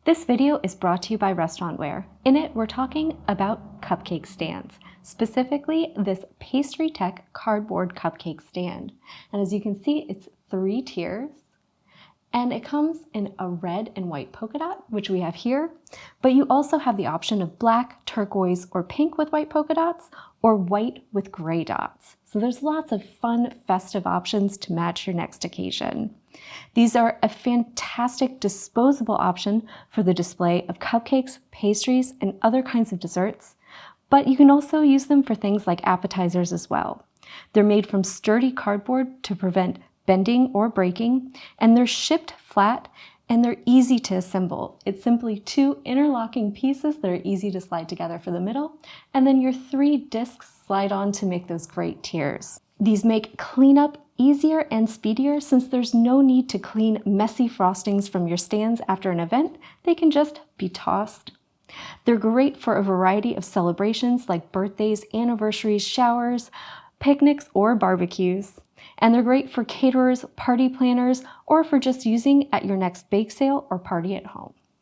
This video is brought to you by Restaurantware. In it, we're talking about cupcake stands, specifically this Pastry Tech cardboard cupcake stand. And as you can see, it's 3 tiers, and it comes in a red and white polka dot, which we have here, but you also have the option of black, turquoise, or pink with white polka dots, or white with gray dots. So there's lots of fun, festive options to match your next occasion. These are a fantastic disposable option for the display of cupcakes, pastries, and other kinds of desserts, but you can also use them for things like appetizers as well. They're made from sturdy cardboard to prevent bending or breaking, and they're shipped flat, and they're easy to assemble. It's simply 2 interlocking pieces that are easy to slide together for the middle, and then your 3 discs slide on to make those great tiers. These make cleanup easier and speedier since there's no need to clean messy frostings from your stands after an event. They can just be tossed. They're great for a variety of celebrations like birthdays, anniversaries, showers, picnics, or barbecues. And they're great for caterers, party planners, or for just using at your next bake sale or party at home.